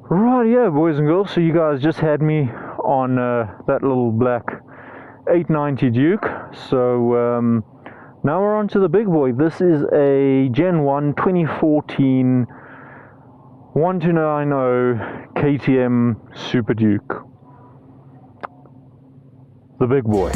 Right, yeah, boys and girls, so you guys just had me on that little black 890 Duke. So now we're on to the big boy. This is a Gen 1 2014 1290 KTM Superduke. The big boy.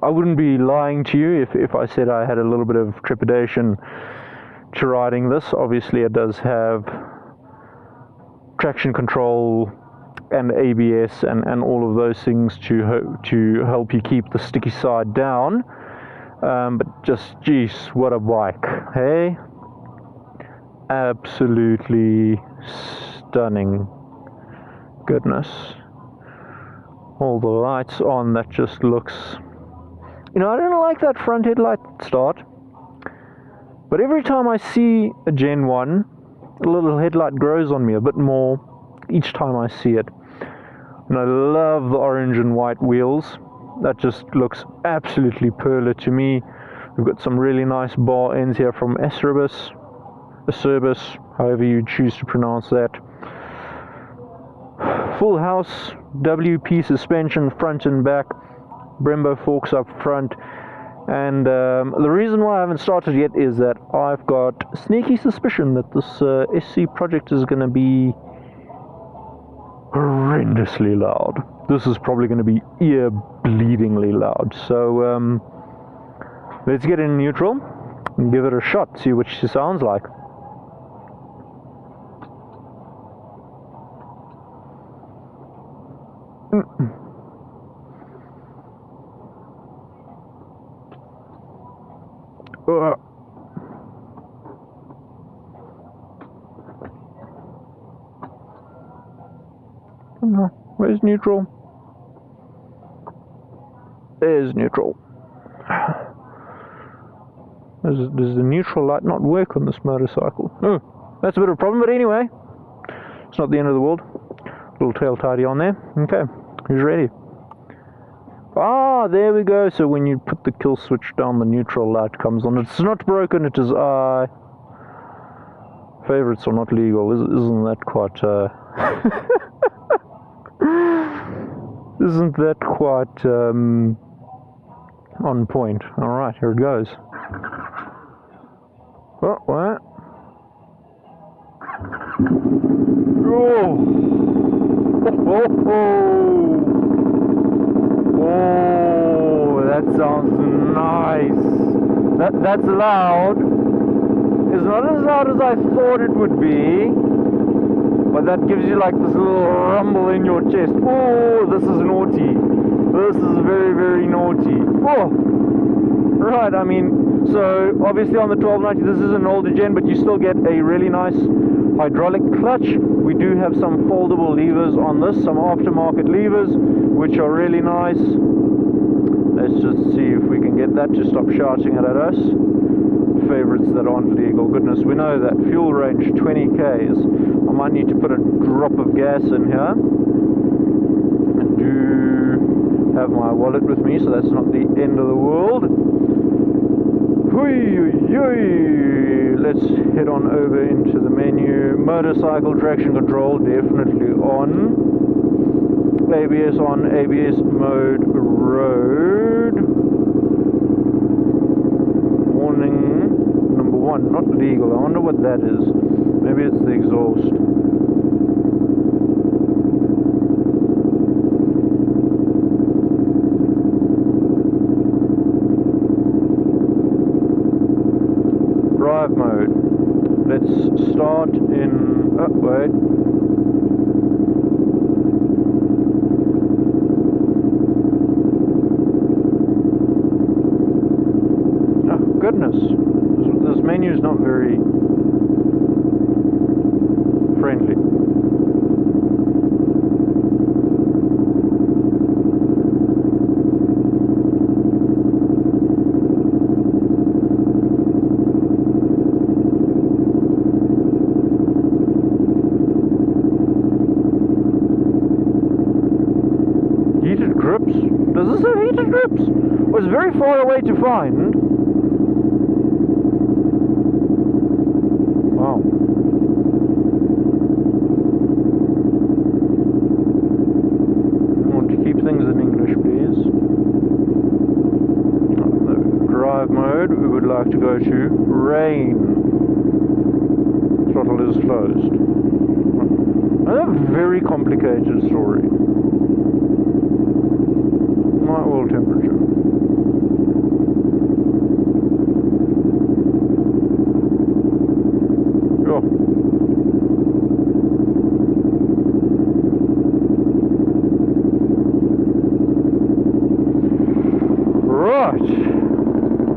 I wouldn't be lying to you if I said I had a little bit of trepidation to riding this. Obviously it does have traction control and ABS and all of those things to help you keep the sticky side down, but just geez, what a bike, hey? Absolutely stunning. Goodness, all the lights on, that just looks, you know, I don't like that front headlight start, but every time I see a Gen 1, a little headlight grows on me a bit more each time I see it. And I love the orange and white wheels. That just looks absolutely perler to me. We've got some really nice bar ends here from Acerbis, however you choose to pronounce that. Full house WP suspension front and back, Brembo forks up front, and the reason why I haven't started yet is that I've got a sneaky suspicion that this SC project is going to be horrendously loud. This is probably going to be ear-bleedingly loud. So let's get in neutral and give it a shot, see what she sounds like. Where's neutral? There's neutral. Does the neutral light not work on this motorcycle? Oh, that's a bit of a problem, but anyway, it's not the end of the world. Little tail tidy on there. Okay, who's ready? Ah, there we go. So when you put the kill switch down, the neutral light comes on. It's not broken, it is I. Favorites are not legal. Isn't that quite isn't that quite on point? Alright, here it goes. Oh, what? Oh! Oh, that sounds nice. That's loud. It's not as loud as I thought it would be, but that gives you like this little rumble in your chest. Oh, this is naughty. This is very, very naughty. Oh, right. I mean, so obviously on the 1290, this is an older gen, but you still get a really nice hydraulic clutch. We do have some foldable levers on this, some aftermarket levers, which are really nice. Let's just see if we can get that to stop shouting it at us. Favorites that aren't legal. Goodness, we know that fuel range 20 Ks. I might need to put a drop of gas in here. I do have my wallet with me, so that's not the end of the world. Let's head on over into the menu. Motorcycle traction control definitely on. ABS on, ABS mode, road. Warning number 1, not legal. I wonder what that is. Maybe it's the exhaust. drive mode. Let's start in, oh wait. Oh goodness, this menu is not very friendly. Does this have heated grips? It was very far away to find. Wow. I want to keep things in English, please. The drive mode, we would like to go to rain. Throttle is closed. A very complicated story. My oil temperature. Oh. Right.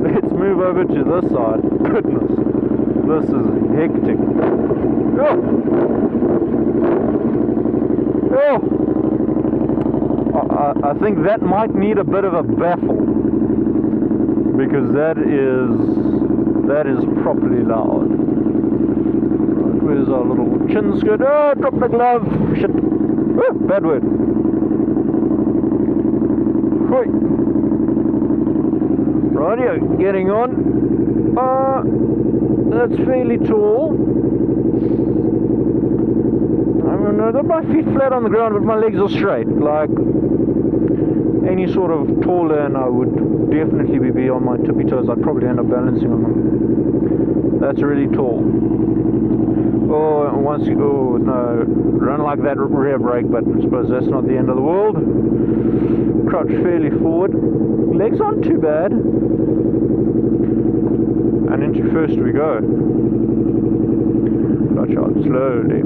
Let's move over to this side. Goodness. This is hectic. Oh. Oh. I think that might need a bit of a baffle, because that is properly loud. Right, where's our little chin skirt? Oh, drop the glove! Shit! Oh, bad word. Hoi. Rightio, getting on. That's fairly tall. I've got my feet flat on the ground, but my legs are straight. Like any sort of taller, and I would definitely be on my tippy toes. I'd probably end up balancing on them. That's really tall. Oh, once you, oh no, run like that rear brake button. I suppose that's not the end of the world. Crouch fairly forward. Legs aren't too bad. And into first we go. Clutch out slowly.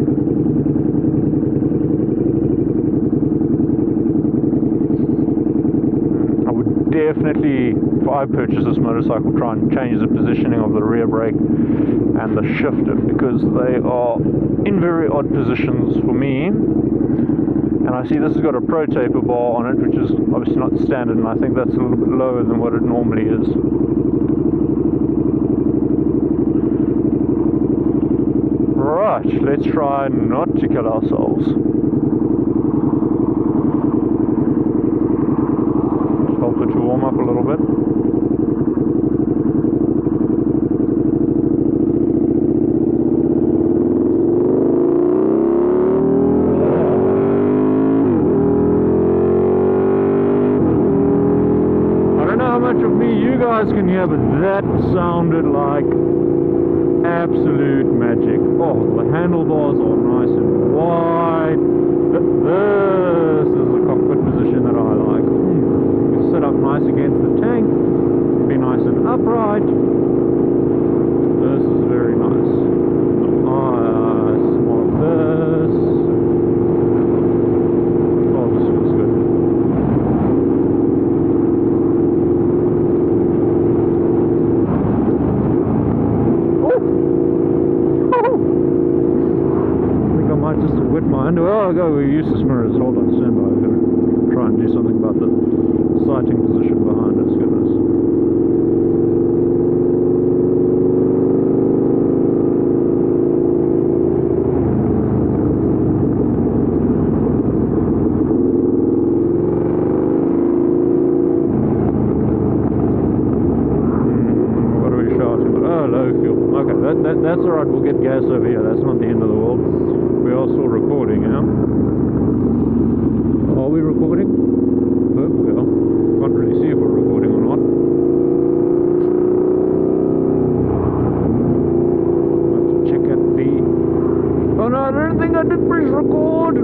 Definitely, if I purchase this motorcycle, try and change the positioning of the rear brake and the shifter, because they are in very odd positions for me. And I see this has got a pro taper bar on it, which is obviously not standard, and I think that's a little bit lower than what it normally is. Right, let's try not to kill ourselves. To warm up a little bit. I don't know how much of me you guys can hear, but that sounded like absolute magic. Oh, the handlebars are nice and wide. This is the cockpit position that I like. Sit up nice against the tank, be nice and upright. This is very nice. Some more of this. Oh, this feels good. Oh! I think I might just have wet my under. Oh, go, we use this mirrors. Hold on, stand by. I've got to try and do something about the sighting position behind us, goodness. What are we shouting? Oh, low fuel. Okay, that's alright, we'll get gas over here. That's not the end of the world. We are still recording, yeah? Are we recording? Hope we are. Can't really see if we're recording or not. Let's check at the... Oh no, I don't think I did press record!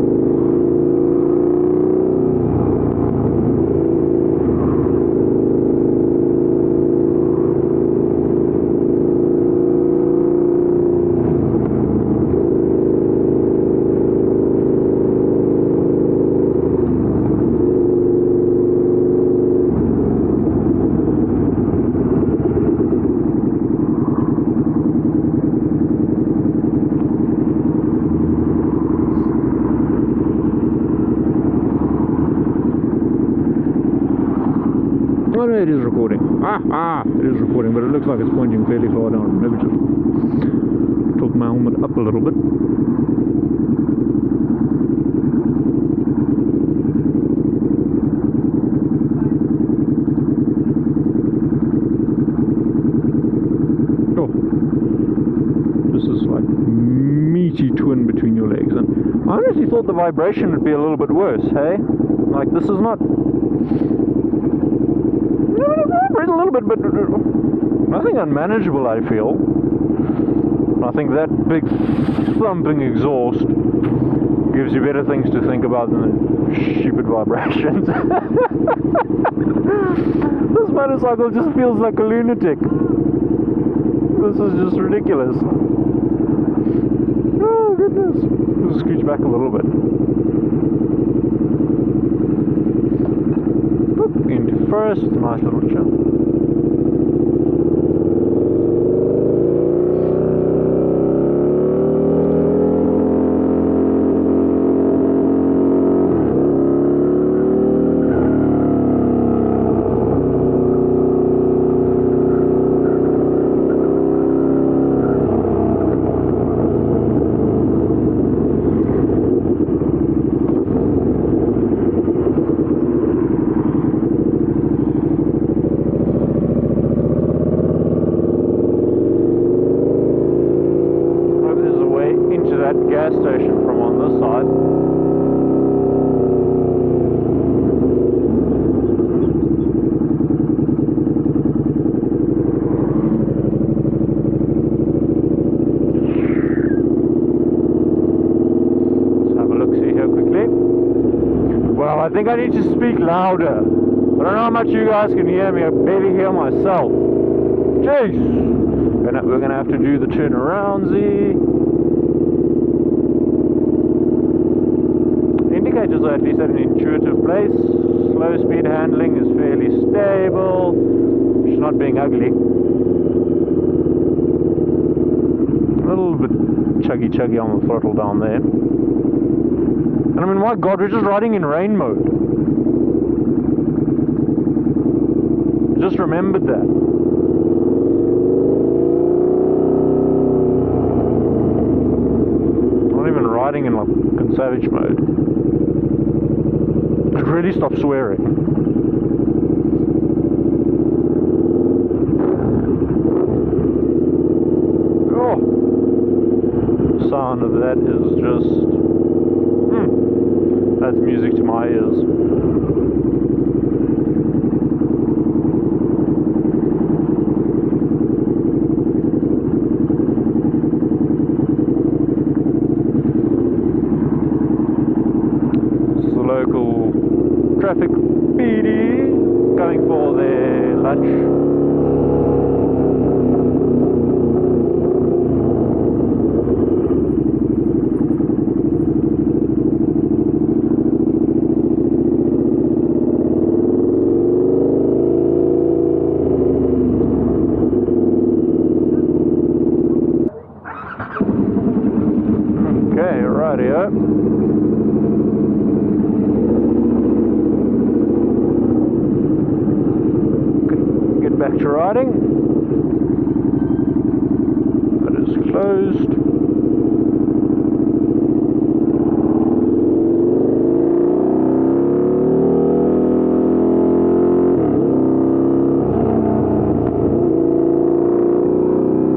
Ah, it is recording, but it looks like it's pointing fairly far down. Maybe just tilt my helmet up a little bit. Oh, this is like meaty twin between your legs, and I honestly thought the vibration would be a little bit worse. Hey, like this is not. A little bit, but nothing unmanageable, I feel. I think that big thumping exhaust gives you better things to think about than the stupid vibrations. This motorcycle just feels like a lunatic. This is just ridiculous. Oh goodness. Let's scooch back a little bit. Into first, nice little jump. Gas station from on this side. Let's have a look, see here quickly. Well, I think I need to speak louder. I don't know how much you guys can hear me. I barely hear myself. Jeez. We're gonna have to do the turnaroundsy. Indicators are at least at an intuitive place. Slow speed handling is fairly stable. It's not being ugly. A little bit chuggy on the throttle down there. And I mean, my God, we're just riding in rain mode. Just remembered that. Not even riding in like savage mode. Really stop swearing. Oh, the sound of that is just that's music to my ears. This is the local traffic PD going for their lunch. Okay, rightio. Back to riding. That is closed.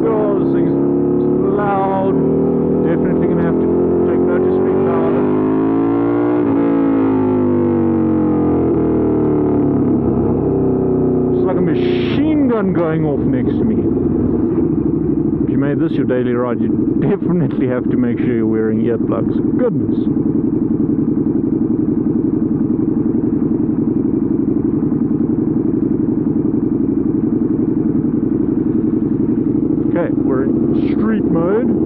Oh, this thing's loud. Definitely gonna have to take note to speak louder. It's like a machine gun going off next to me. If you made this your daily ride, you definitely have to make sure you're wearing earplugs. Goodness. Okay, we're in street mode.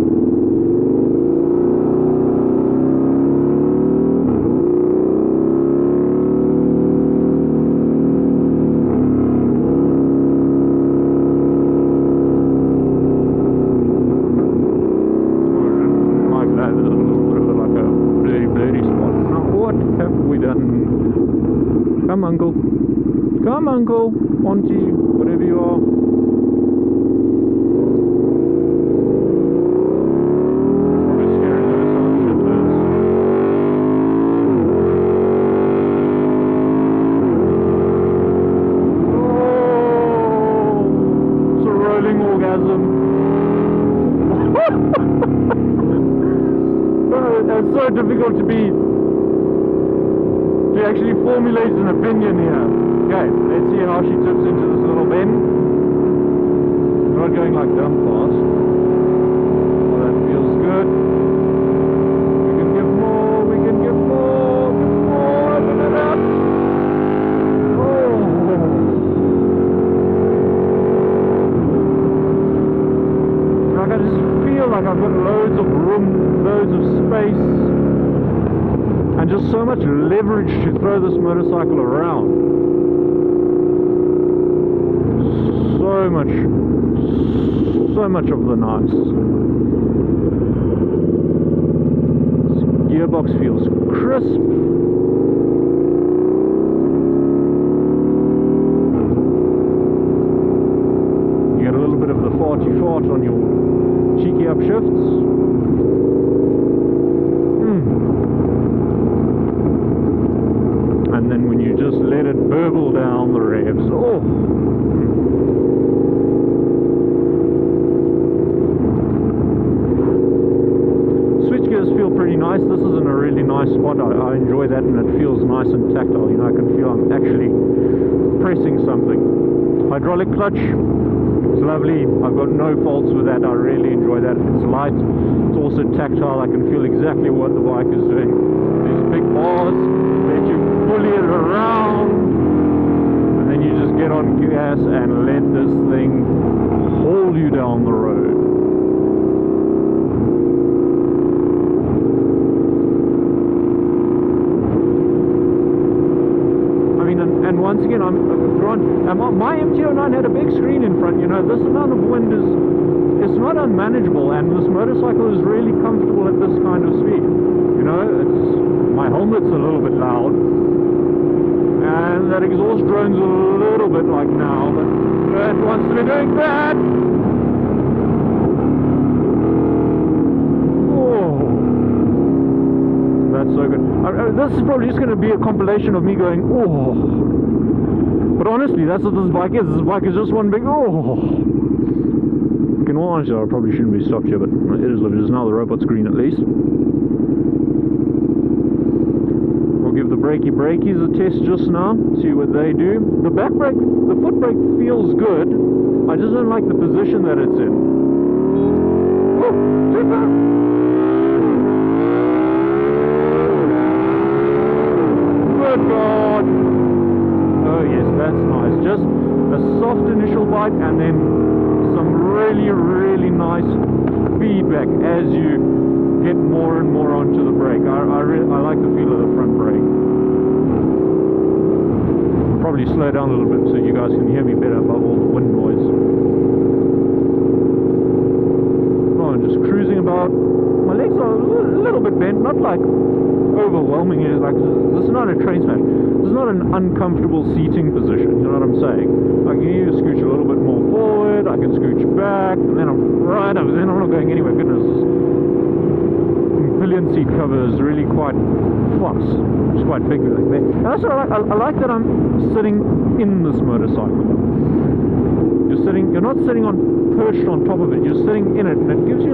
Come, uncle. Come, uncle. Onto you. whatever you are. Probably scaring the sound shifters. Oh, it's a rolling orgasm. It's so difficult to actually formulate an opinion here. Okay, let's see how she tips into this little bend. We're not going like dumb fast. Oh, that feels good. We can give more, we can give more, open it up. Oh. Like I just feel like I've got loads of room, loads of space, and just so much leverage to throw this motorcycle around. So much of the nice. This gearbox feels crisp. You get a little bit of the farty fart on your cheeky upshifts. And then when you just let it burble down the revs, oh! Switch gears feel pretty nice. This is in a really nice spot. I enjoy that, and it feels nice and tactile. You know, I can feel I'm actually pressing something. Hydraulic clutch, it's lovely. I've got no faults with that. I really enjoy that. It's light. It's also tactile. I can feel exactly what the bike is doing. These big bars let you pulley it around, and then you just get on gas and let this thing haul you down the road. I mean, and once again, my MT-09 had a big screen in front. You know, this amount of wind it's not unmanageable, and this motorcycle is really comfortable at this kind of speed. You know, my helmet's a little bit loud, and that exhaust drone's a little bit like now, but it wants to be doing that. Oh, that's so good. This is probably just going to be a compilation of me going, oh. But honestly, that's what this bike is. This bike is just one big, oh. In all honesty, I probably shouldn't be stopped here, but it is what it is now, the robot's green at least. Give the brakey a test just now, see what they do. The back brake, the foot brake feels good. I just don't like the position that it's in. Oh, good God! Oh yes, that's nice. Just a soft initial bite, and then some really, really nice feedback as you get more and more onto the brake. I like the feel of the front brake. I'll probably slow down a little bit so you guys can hear me better above all the wind noise. Oh, I'm just cruising about. My legs are a little bit bent, not like overwhelmingly. Like, this is not a train smash. This is not an uncomfortable seating position. You know what I'm saying? I can either scooch a little bit more forward, I can scooch back, and then I'm right up. Then I'm not going anywhere. Goodness. Pillion seat cover is really quite flush. It's quite big like that. And that's what I like that I'm sitting in this motorcycle. You're not sitting perched on top of it, you're sitting in it, and it gives you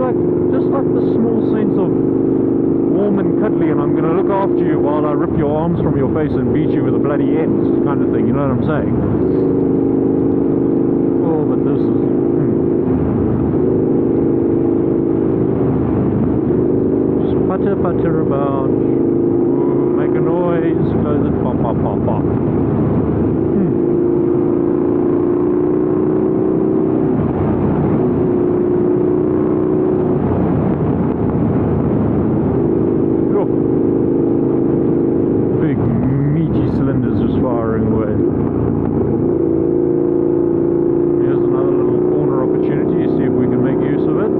just like the small sense of warm and cuddly, and I'm going to look after you while I rip your arms from your face and beat you with a bloody ends kind of thing, you know what I'm saying? Oh, but this is... Putter about, make a noise, close it, pop, pop, pop, pop. Big meaty cylinders just firing away. Here's another little corner opportunity, see if we can make use of it.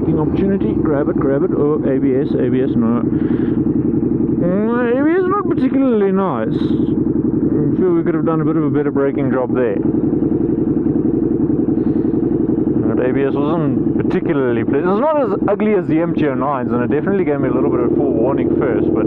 braking opportunity. Grab it, grab it. Oh, ABS, ABS, no. ABS not particularly nice. I feel we could have done a bit of a better braking job there. But ABS wasn't particularly pleasant. It's not as ugly as the MT-09s, and it definitely gave me a little bit of forewarning first, but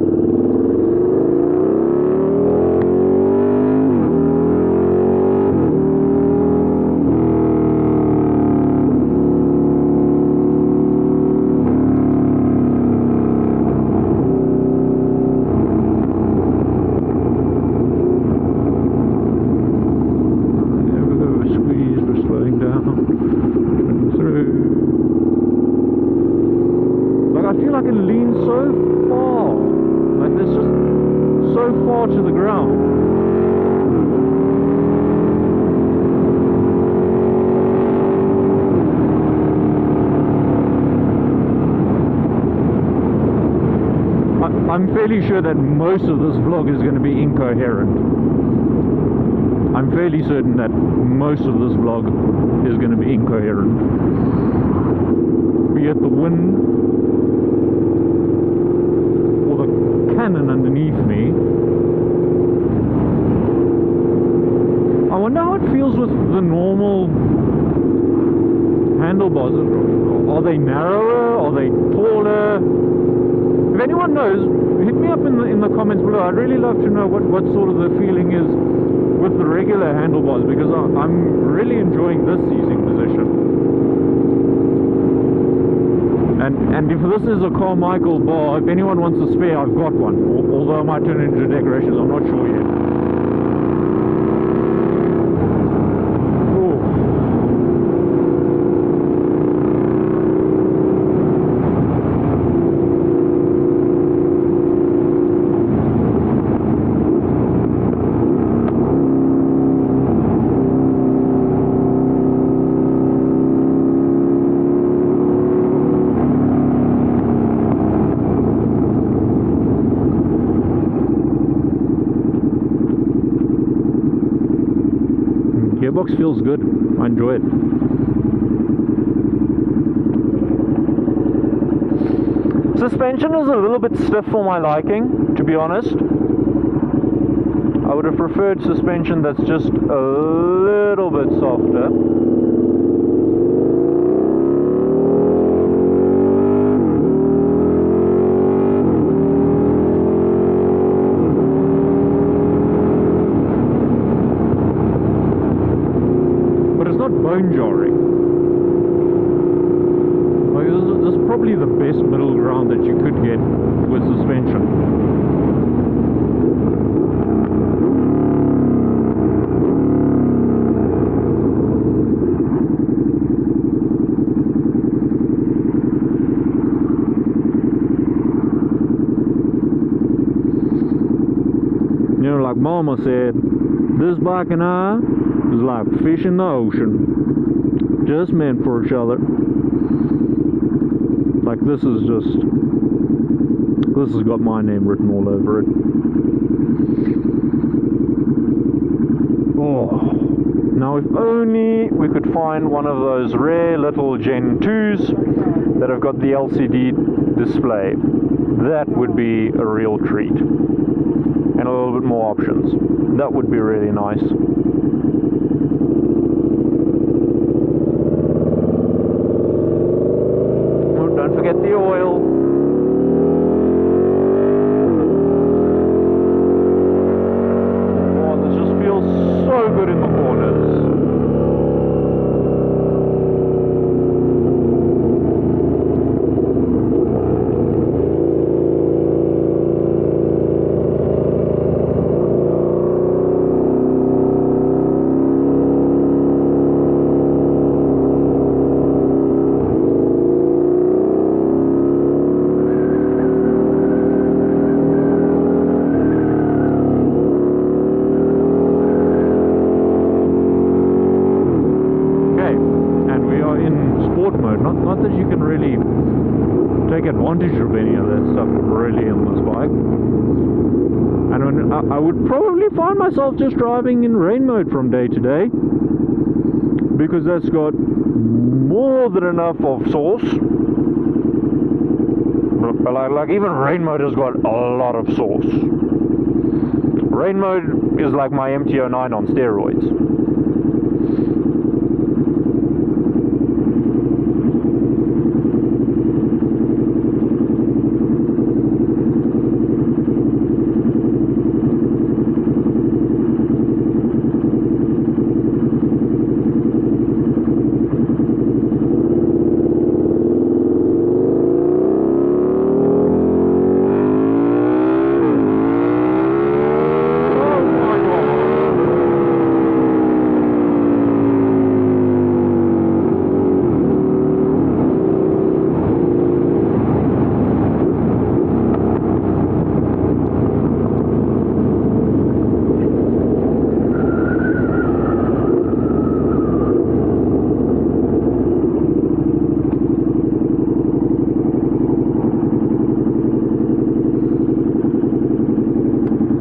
to the ground. I'm fairly sure that most of this vlog is going to be incoherent. I'm fairly certain that most of this vlog is going to be incoherent. Be it the wind or the cannon underneath me. I wonder how it feels with the normal handlebars. Are they narrower? Are they taller? If anyone knows, hit me up in the comments below. I'd really love to know what sort of the feeling is with the regular handlebars, because I'm really enjoying this seizing position. And if this is a Carmichael bar, if anyone wants a spare, I've got one. Although I might turn it into decorations, I'm not sure yet. Gearbox feels good. I enjoy it. Suspension is a little bit stiff for my liking, to be honest. I would have preferred suspension that's just a little bit softer. Bone jarring. Like, this is probably the best middle ground that you could get with suspension. You know, like Mama said, this bike and I is like fish in the ocean. Just meant for each other. Like, this has got my name written all over it. Oh, now if only we could find one of those rare little Gen 2s that have got the LCD display. That would be a real treat. And a little bit more options. That would be really nice. Don't forget the oil. Oh, this just feels so good in the corners. Not that you can really take advantage of any of that stuff really on this bike. And I would probably find myself just driving in rain mode from day to day. because that's got more than enough of sauce. Like even rain mode has got a lot of sauce. Rain mode is like my MT-09 on steroids.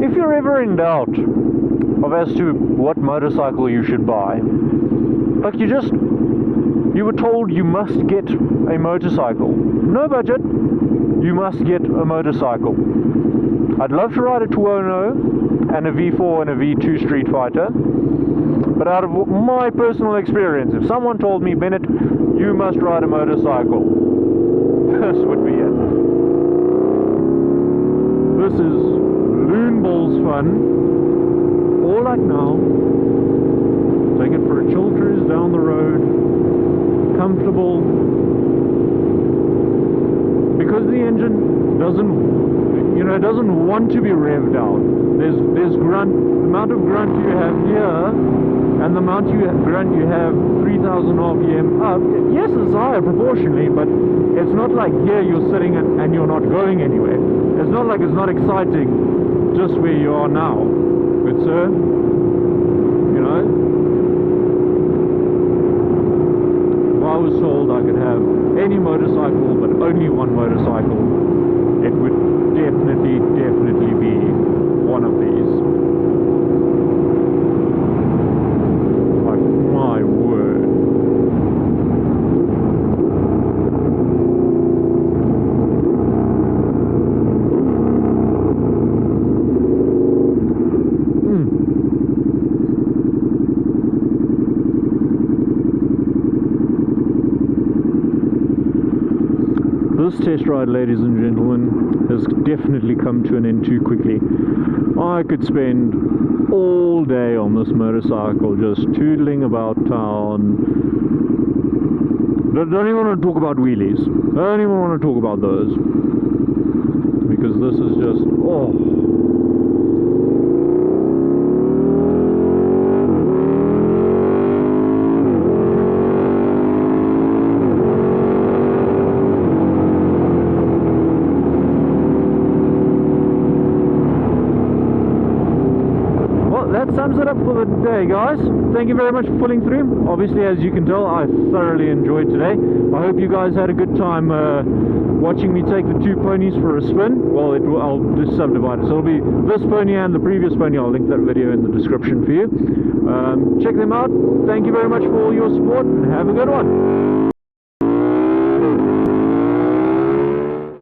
If you're ever in doubt of as to what motorcycle you should buy, like you were told you must get a motorcycle, no budget, you must get a motorcycle. I'd love to ride a Tuono and a V4 and a V2 Street Fighter, but out of my personal experience, if someone told me, Bennett, you must ride a motorcycle, this would be it. This is loon balls fun, or like now, take it for a chill cruise down the road, comfortable, because the engine doesn't want to be revved out. There's grunt, the amount of grunt you have here, and the amount of grunt you have 3000 RPM up, yes, it's higher proportionally, but it's not like here you're sitting and you're not going anywhere. It's not like it's not exciting just where you are now, good sir, if I was told I could have any motorcycle but only one motorcycle, it would definitely be one of these. Like, my word. This test ride, ladies and gentlemen, has definitely come to an end too quickly. I could spend all day on this motorcycle just tootling about town. Don't even want to talk about wheelies. Don't even want to talk about those. Because this is just, oh. That sums it up for the day, guys. Thank you very much for pulling through. Obviously, as you can tell, I thoroughly enjoyed today. I hope you guys had a good time watching me take the two ponies for a spin. Well, I'll just subdivide it. So it'll be this pony and the previous pony. I'll link that video in the description for you. Check them out. Thank you very much for all your support, and have a good one.